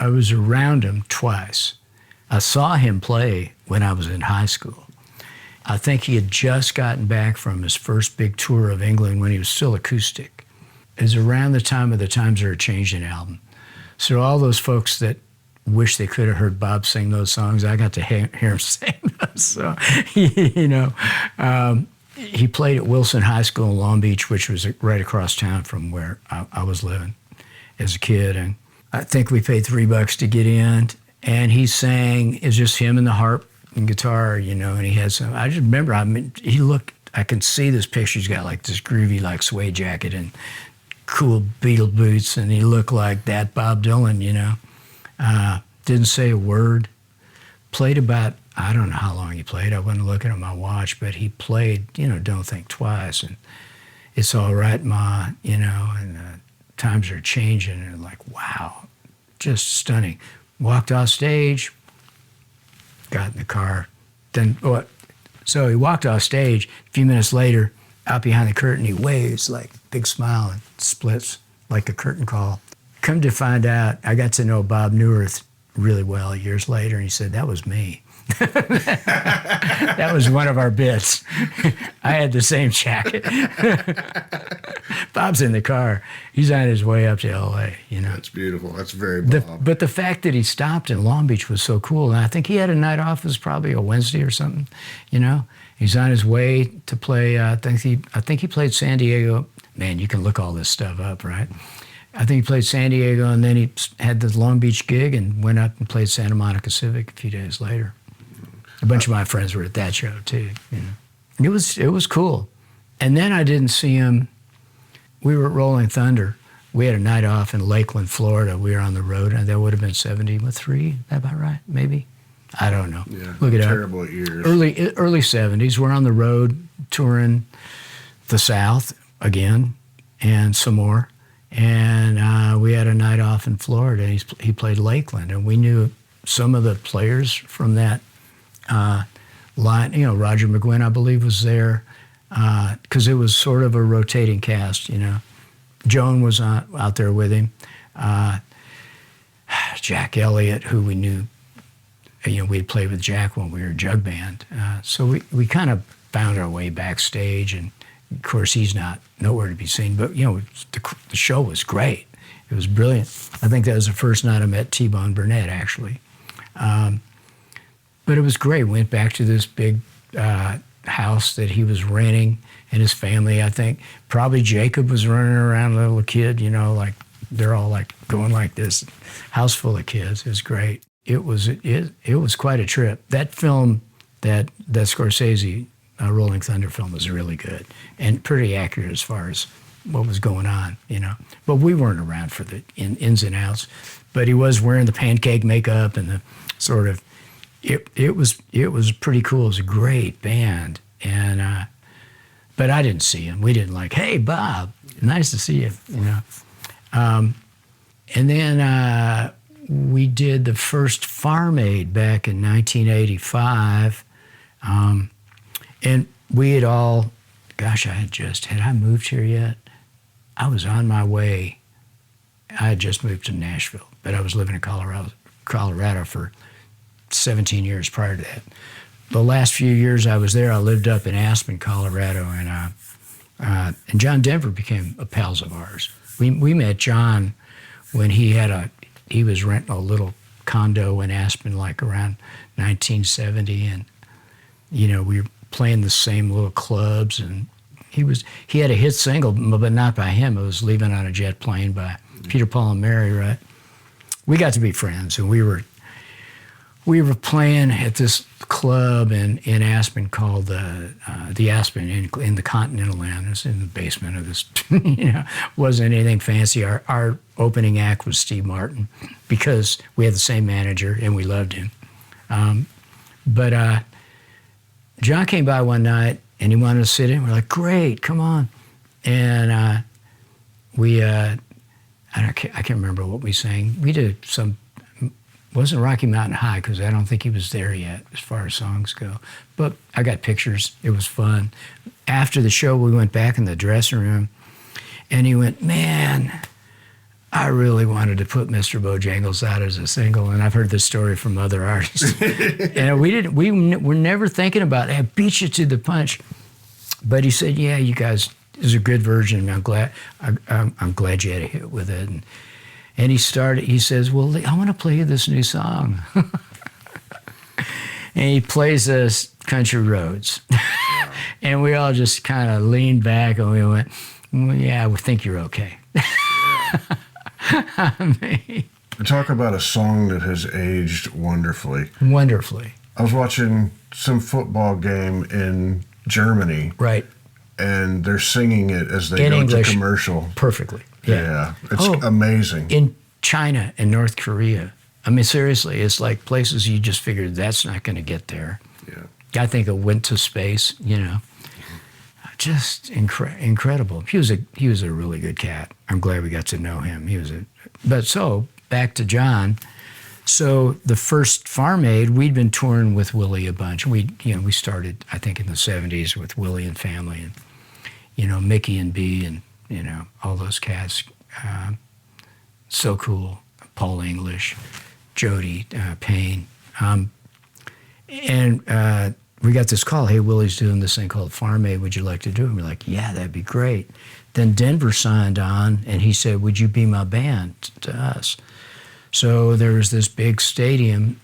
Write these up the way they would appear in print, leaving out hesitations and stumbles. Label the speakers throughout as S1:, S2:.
S1: I was around him twice. I saw him play when I was in high school. I think he had just gotten back from his first big tour of England when he was still acoustic. It was around the time of the Times Are Changing album. So all those folks that wish they could have heard Bob sing those songs, I got to hear him sing those. So, you know, he played at Wilson High School in Long Beach, which was right across town from where I was living as a kid. And I think we paid $3 to get in. And he sang, it was just him and the harp and guitar, you know, and he had some, I just remember, he looked, I can see this picture, he's got like this groovy like suede jacket and cool Beatle boots, and he looked like that Bob Dylan, you know. Didn't say a word. Played about, I don't know how long he played. I wasn't looking at my watch, but he played, you know, Don't Think Twice, and It's All Right, Ma, you know, and Times Are Changing, and like, wow, just stunning. Walked off stage, got in the car, then what? So he walked off stage. A few minutes later, out behind the curtain, he waves like big smile and splits like a curtain call. Come to find out, I got to know Bob Newirth really well years later, and he said, that was me. That was one of our bits. I had the same jacket. Bob's in the car. He's on his way up to L.A., you know.
S2: That's beautiful. That's very Bob.
S1: But the fact that he stopped in Long Beach was so cool. And I think he had a night off. It was probably a Wednesday or something, you know. He's on his way to play, I think he played San Diego. Man, you can look all this stuff up, right? I think he played San Diego, and then he had the Long Beach gig and went up and played Santa Monica Civic a few days later. A bunch of my friends were at that show too. You know, it was cool. And then I didn't see him. We were at Rolling Thunder. We had a night off in Lakeland, Florida. We were on the road, and that would have been 73. Is that about right? Maybe. I don't know.
S2: Yeah,
S1: look it up.
S2: Terrible years.
S1: Early 70s. We're on the road touring the South again, and some more. And we had a night off in Florida. And he played Lakeland, and we knew some of the players from that line. You know, Roger McGuinn, I believe, was there because it was sort of a rotating cast. You know, Joan was out there with him. Jack Elliott, who we knew. You know, we'd played with Jack when we were a jug band. So we kind of found our way backstage, and of course he's nowhere to be seen. But you know, the show was great. It was brilliant. I think that was the first night I met T-Bone Burnett, actually. But it was great. Went back to this big house that he was renting, and his family, I think. Probably Jacob was running around, a little kid, you know, like they're all like going like this. House full of kids. It was great. It was quite a trip. That film, that Scorsese Rolling Thunder film, was really good and pretty accurate as far as what was going on, you know. But we weren't around for the ins and outs. But he was wearing the pancake makeup and the sort of. It was pretty cool. It was a great band, and but I didn't see him. We didn't like, hey Bob, nice to see you, you know. And then we did the first Farm Aid back in 1985, and we had all, gosh, had I moved here yet? I was on my way. I had just moved to Nashville, but I was living in Colorado for 17 years prior to that. The last few years I was there, I lived up in Aspen, Colorado, and John Denver became pals of ours. We met John when he was renting a little condo in Aspen, like around 1970, and you know, we were playing the same little clubs, and he had a hit single, but not by him. It was Leaving on a Jet Plane by Peter, Paul, and Mary, right? We got to be friends, and we were playing at this club in Aspen called the Aspen in the Continental Inn. It was in the basement of this, you know, wasn't anything fancy. Our opening act was Steve Martin because we had the same manager and we loved him. But John came by one night and he wanted to sit in. We're like, great, come on. And I can't remember what we sang. We did some. Wasn't Rocky Mountain High, because I don't think he was there yet as far as songs go. But I got pictures. It was fun. After the show, we went back in the dressing room, and he went, man, I really wanted to put Mr. Bojangles out as a single, and I've heard this story from other artists. And we're never thinking about it. I beat you to the punch. But he said, yeah, you guys, this is a good version. I'm glad you had a hit with it. And he says, well, I want to play you this new song. And he plays us Country Roads. And we all just kind of leaned back and we went, well, yeah, we think you're okay. I mean,
S2: talk about a song that has aged wonderfully.
S1: Wonderfully.
S2: I was watching some football game in Germany.
S1: Right.
S2: And they're singing it as they go
S1: English,
S2: to commercial.
S1: Perfectly.
S2: Yeah. It's amazing.
S1: In China and North Korea, I mean, seriously, it's like places you just figured that's not going to get there.
S2: Yeah.
S1: I think it went to space, you know. Just incredible. He was a really good cat. I'm glad we got to know him. But so back to John. So the first Farm Aid, we'd been touring with Willie a bunch. We started, I think, in the 70s with Willie and family, and Mickey and B, and all those cats. So cool. Paul English, Jody Payne, and we got this call. Hey, Willie's doing this thing called Farm Aid. Would you like to do it? And we're like, yeah, that'd be great. Then Denver signed on, and he said, would you be my band to us? So there was this big stadium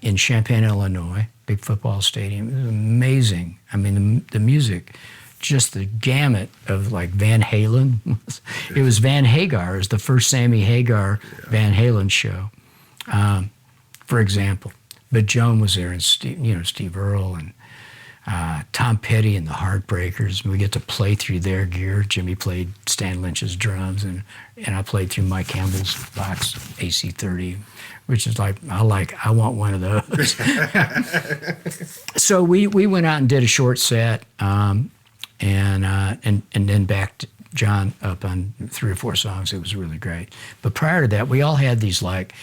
S1: in Champaign, Illinois, big football stadium. It was amazing. I mean, the music, just the gamut of like Van Halen. It was Van Hagar. It was the first Sammy Hagar Van Halen show, for example. But Joan was there, and Steve Earle and Tom Petty and the Heartbreakers. We get to play through their gear. Jimmy played Stan Lynch's drums, and I played through Mike Campbell's box AC30, which is like I want one of those. So we went out and did a short set, and then backed John up on 3 or 4 songs. It was really great. But prior to that, we all had these like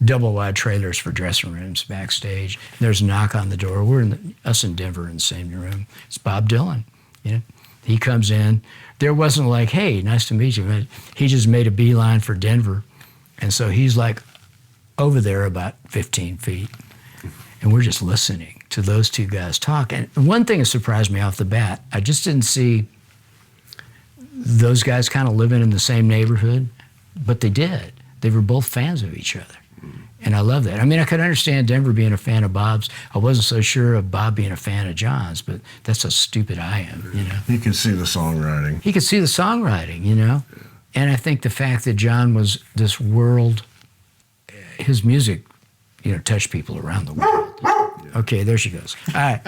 S1: double-wide trailers for dressing rooms backstage. There's a knock on the door. Us in Denver in the same room. It's Bob Dylan. He comes in. There wasn't like, hey, nice to meet you. He just made a beeline for Denver. And so he's like over there about 15 feet. And we're just listening to those two guys talk. And one thing that surprised me off the bat, I just didn't see those guys kind of living in the same neighborhood, but they did. They were both fans of each other. And I love that. I mean, I could understand Denver being a fan of Bob's. I wasn't so sure of Bob being a fan of John's, but that's how stupid I am,
S2: He could see the songwriting.
S1: He could see the songwriting,
S2: Yeah.
S1: And I think the fact that John was this world, his music, touched people around the world. Yeah. Okay, there she goes. All right.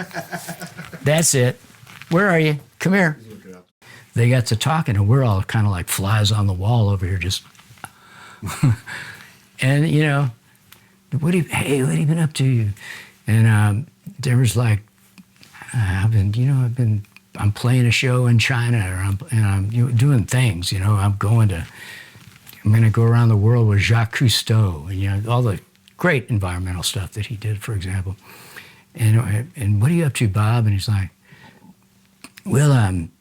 S1: That's it. Where are you? Come here. They got to talking, and we're all kind of like flies on the wall over here, just... And, what have you been up to? And Denver's like, I'm playing a show in China, or I'm doing things, I'm going to go around the world with Jacques Cousteau, and, all the great environmental stuff that he did, for example. And what are you up to, Bob? And he's like, well, I'm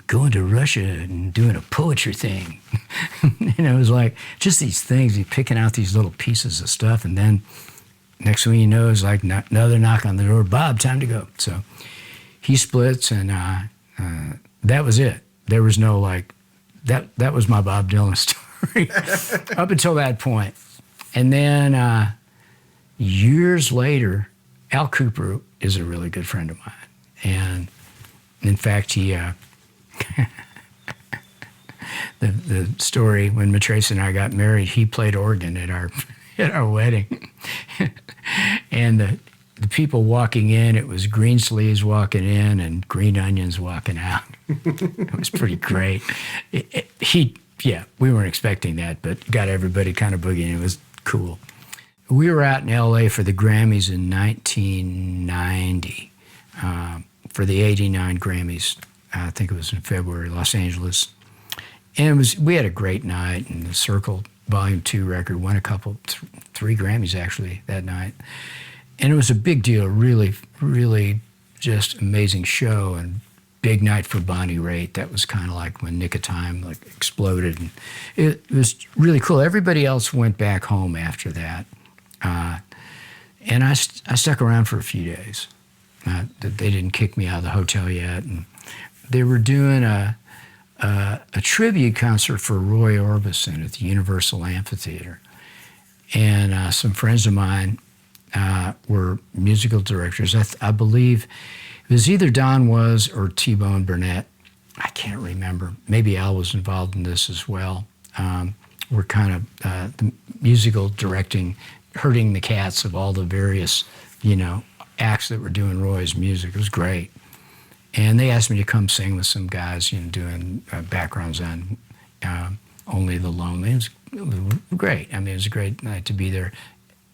S1: going to Russia and doing a poetry thing. It was like just these things, he's picking out these little pieces of stuff, and then next thing you know, it's like another knock on the door. Bob, time to go. So he splits, and that was it. There was no like, that was my Bob Dylan story up until that point. And then years later, Al Cooper is a really good friend of mine. And in fact, he... The story when Matrace and I got married, he played organ at our wedding, and the people walking in, it was green sleeves walking in and green onions walking out. It was pretty great. We weren't expecting that, but got everybody kind of boogieing. It was cool. We were out in L.A. for the Grammys in 1990, for the '89 Grammys. I think it was in February, Los Angeles. And we had a great night, and the Circle Volume 2 record won 3 Grammys actually that night. And it was a big deal, really, really just amazing show. And big night for Bonnie Raitt. That was kind of like when Nick of Time like exploded. And it was really cool. Everybody else went back home after that. And I stuck around for a few days. They didn't kick me out of the hotel yet. And they were doing a tribute concert for Roy Orbison at the Universal Amphitheater. And some friends of mine were musical directors. I believe it was either Don Was or T-Bone Burnett. I can't remember. Maybe Al was involved in this as well. We're kind of the musical directing, herding the cats of all the various, acts that were doing Roy's music. It was great. And they asked me to come sing with some guys, doing backgrounds on Only the Lonely. It was great. I mean, it was a great night to be there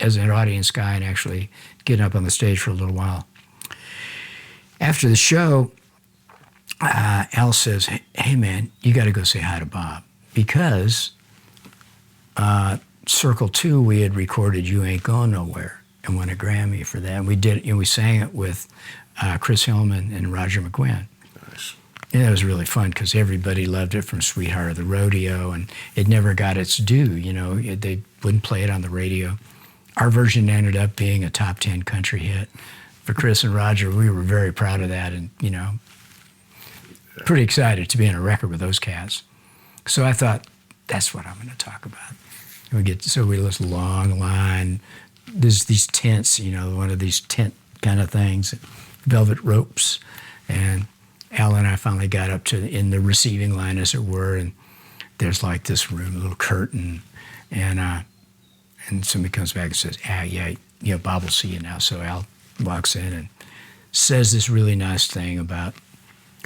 S1: as an audience guy and actually getting up on the stage for a little while. After the show, Al says, hey man, you got to go say hi to Bob. Because Circle 2, we had recorded You Ain't Going Nowhere and won a Grammy for that. And we did, we sang it with Chris Hillman and Roger McGuinn.
S2: Nice.
S1: And that was really fun because everybody loved it, from Sweetheart of the Rodeo, and it never got its due. They wouldn't play it on the radio. Our version ended up being a top 10 country hit. For Chris and Roger, we were very proud of that, and pretty excited to be on a record with those cats. So I thought, that's what I'm going to talk about. We get this long line. There's these tents, one of these tent kind of things, velvet ropes, and Al and I finally got up to in the receiving line, as it were, and there's like this room, a little curtain, and somebody comes back and says, Bob will see you now. So Al walks in and says this really nice thing about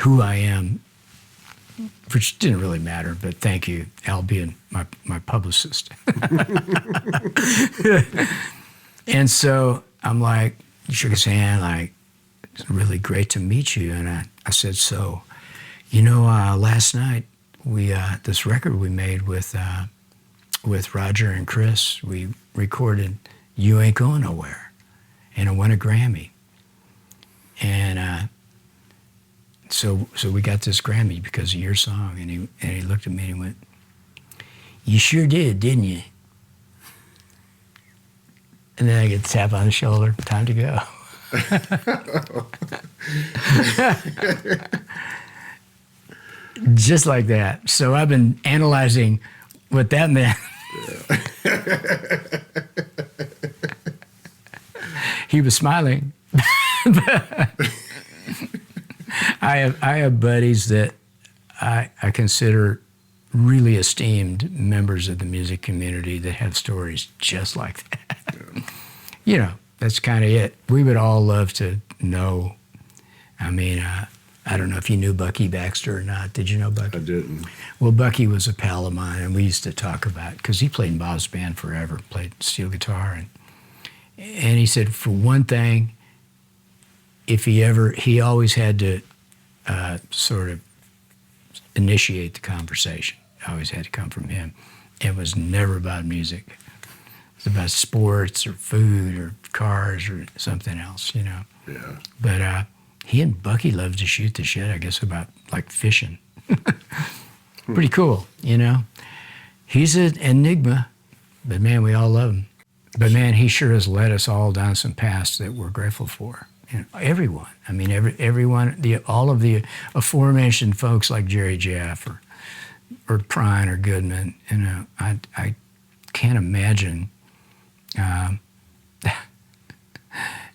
S1: who I am, which didn't really matter, but thank you, Al, being my publicist. And so I'm like, he shook his hand, like, it's really great to meet you. And I said, so, last night, we this record we made with Roger and Chris, we recorded You Ain't Going Nowhere, and it won a Grammy. And so we got this Grammy because of your song. And he looked at me and he went, you sure did, didn't you? And then I get a tap on the shoulder, time to go. Just like that. So I've been analyzing what that meant. He was smiling. I have buddies that I consider really esteemed members of the music community that have stories just like that. Yeah. That's kind of it. We would all love to know. I mean, I don't know if you knew Bucky Baxter or not. Did you know Bucky?
S2: I didn't.
S1: Well, Bucky was a pal of mine, and we used to talk about, because he played in Bob's band forever, played steel guitar, and he said, for one thing, he always had to sort of initiate the conversation. It always had to come from him. It was never about music. It was about sports or food or cars or something else, Yeah. But he and Bucky loved to shoot the shit, I guess, about like fishing. Pretty cool, He's an enigma, but man, we all love him. But man, he sure has led us all down some paths that we're grateful for. Everyone. I mean, everyone, all of the aforementioned folks like Jerry Jeff or Prine or Goodman, I can't imagine.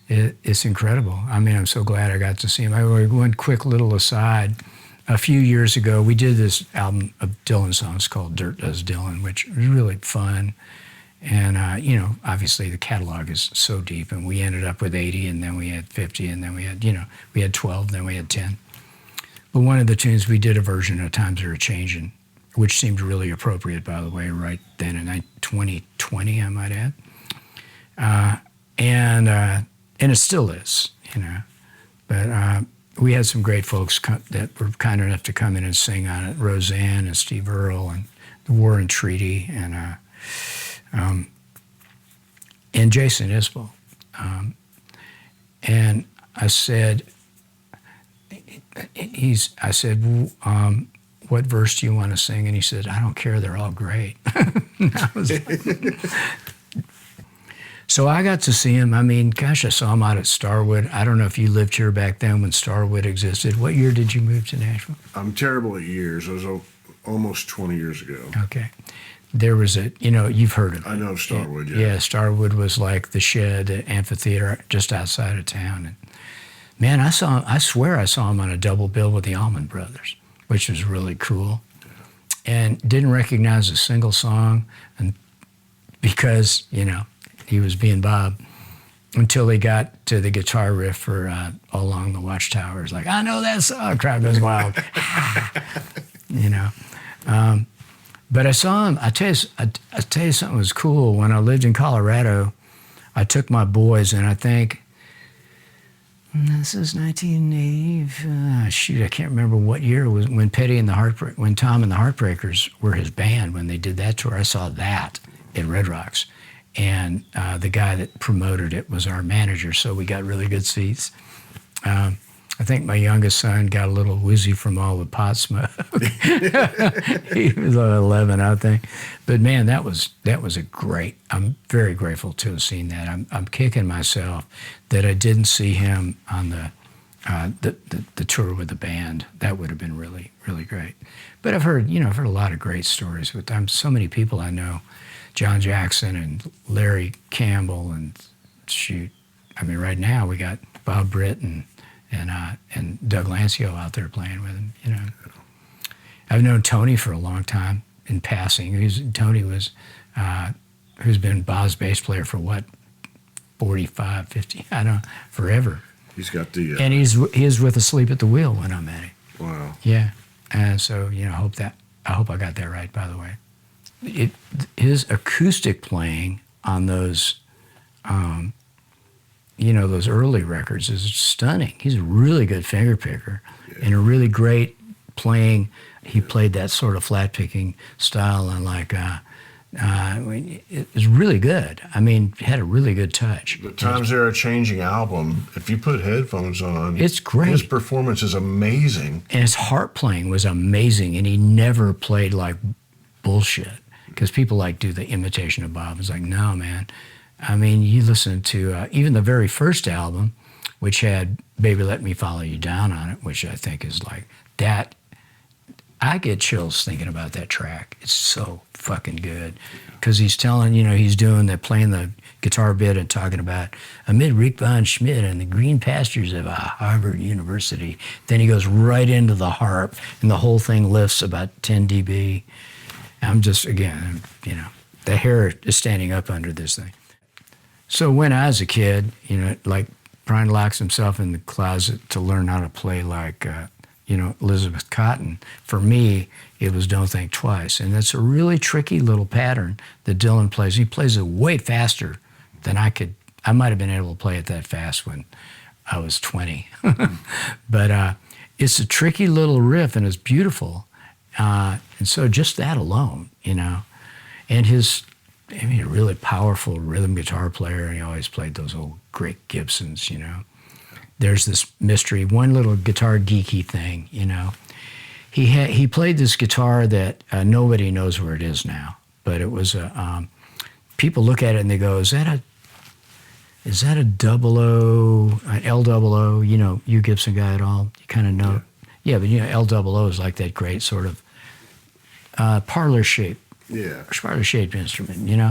S1: It's incredible. I mean, I'm so glad I got to see him. One quick little aside. A few years ago, we did this album of Dylan songs called Dirt Does Dylan, which was really fun. And, obviously the catalog is so deep, and we ended up with 80, and then we had 50, and then we had 12, then we had 10. But one of the tunes, we did a version of Times Are A-Changin', which seemed really appropriate, by the way, right then in 2020, I might add. And it still is, But we had some great folks that were kind enough to come in and sing on it. Roseanne and Steve Earle and the War and Treaty and Jason Isbell. And I said, I said, what verse do you want to sing? And he said, I don't care, they're all great. So I got to see him. I mean, gosh, I saw him out at Starwood. I don't know if you lived here back then when Starwood existed. What year did you move to Nashville?
S2: I'm terrible at years. It was almost 20 years ago.
S1: Okay. There was you've heard of it.
S2: I know Starwood, yeah.
S1: Yeah, Starwood was like the shed, the amphitheater just outside of town. And man, I swear I saw him on a double bill with the Allman Brothers, which was really cool. And didn't recognize a single song and because, he was being Bob until he got to the guitar riff for All Along the Watchtower. It's like, I know that song. Crowd goes wild. But I saw him. I tell you something was cool. When I lived in Colorado, I took my boys, and I think this is 1980. Shoot, I can't remember what year it was when Tom and the Heartbreakers were his band when they did that tour. I saw that at Red Rocks. And the guy that promoted it was our manager, so we got really good seats. I think my youngest son got a little woozy from all the pot smoke. He was 11, I think. But man, that was a great. I'm very grateful to have seen that. I'm kicking myself that I didn't see him on the tour with the band. That would have been really, really great. But I've heard a lot of great stories with so many people I know. John Jackson and Larry Campbell and shoot, I mean, right now we got Bob Britt and Doug Lancio out there playing with him. I've known Tony for a long time in passing. Tony was who's been Bob's bass player for what 45, 50, I don't know, forever.
S2: He's got the
S1: and he was with Asleep at the Wheel when I met him.
S2: Wow.
S1: Yeah, and so I hope I got that right. By the way. His acoustic playing on those, those early records is stunning. He's a really good finger picker and a really great playing. He played that sort of flat picking style and it was really good. I mean, had a really good touch.
S2: The Times Era Changing album, if you put headphones on,
S1: it's great. His
S2: performance is amazing.
S1: And his harp playing was amazing, and he never played like bullshit. Because people do the imitation of Bob. It's like, no, man. I mean, you listen to even the very first album, which had Baby Let Me Follow You Down on it, which I think is like that. I get chills thinking about that track. It's so fucking good. Because he's telling, he's playing the guitar bit and talking about amid Rick Von Schmidt and the green pastures of Harvard University. Then he goes right into the harp, and the whole thing lifts about 10 dB. I'm just, again, the hair is standing up under this thing. So when I was a kid, Brian locks himself in the closet to learn how to play like, Elizabeth Cotten. For me, it was Don't Think Twice. And that's a really tricky little pattern that Dylan plays. He plays it way faster than I could. I might have been able to play it that fast when I was 20. But it's a tricky little riff, and it's beautiful. And so just that alone, and a really powerful rhythm guitar player. He always played those old great Gibsons, There's this mystery, one little guitar geeky thing, He played this guitar that nobody knows where it is now, but it was people look at it and they go, is that a double O, an L double O, you Gibson guy at all? You kind of know. Yeah, but L double O is like that great sort of parlor-shaped instrument,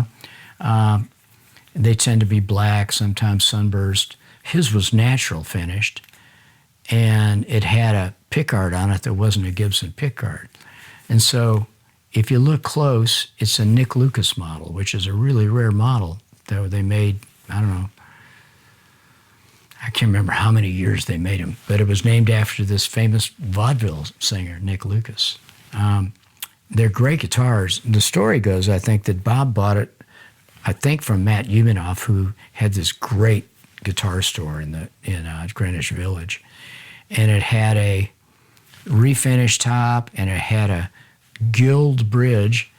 S1: They tend to be black, sometimes sunburst. His was natural finished, and it had a pickguard on it that wasn't a Gibson pickguard. And so if you look close, it's a Nick Lucas model, which is a really rare model that they made, I don't know, I can't remember how many years they made him, but it was named after this famous vaudeville singer, Nick Lucas. They're great guitars. The story goes, I think, that Bob bought it, I think, from Matt Umanoff, who had this great guitar store in Greenwich Village. And it had a refinished top, and it had a gilled bridge.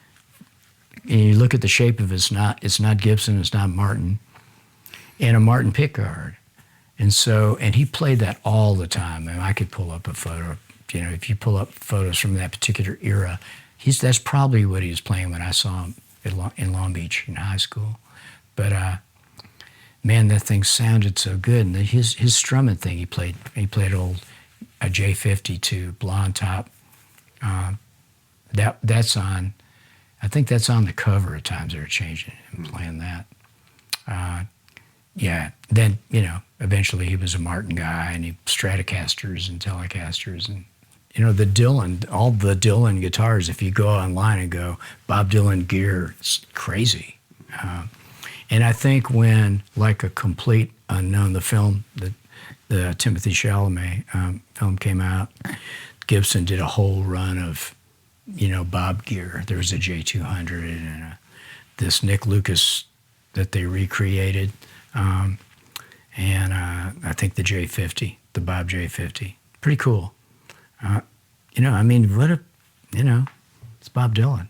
S1: And you look at the shape of it's not Gibson, it's not Martin, and a Martin pickguard. And he played that all the time. And I could pull up a photo. If you pull up photos from that particular era, that's probably what he was playing when I saw him in Long Beach in high school. But man, that thing sounded so good. And his strumming thing, he played a J52 blonde top. That's on. I think that's on the cover at times. They're changing it and playing that. Yeah. Then eventually he was a Martin guy, and he Stratocasters and Telecasters, and all the Dylan guitars. If you go online and go Bob Dylan gear, it's crazy. And I think when Like a Complete Unknown, the film, the Timothy Chalamet film came out, Gibson did a whole run of Bob gear. There was a J200 and this Nick Lucas that they recreated, and I think the J50, the Bob J50, pretty cool. It's Bob Dylan.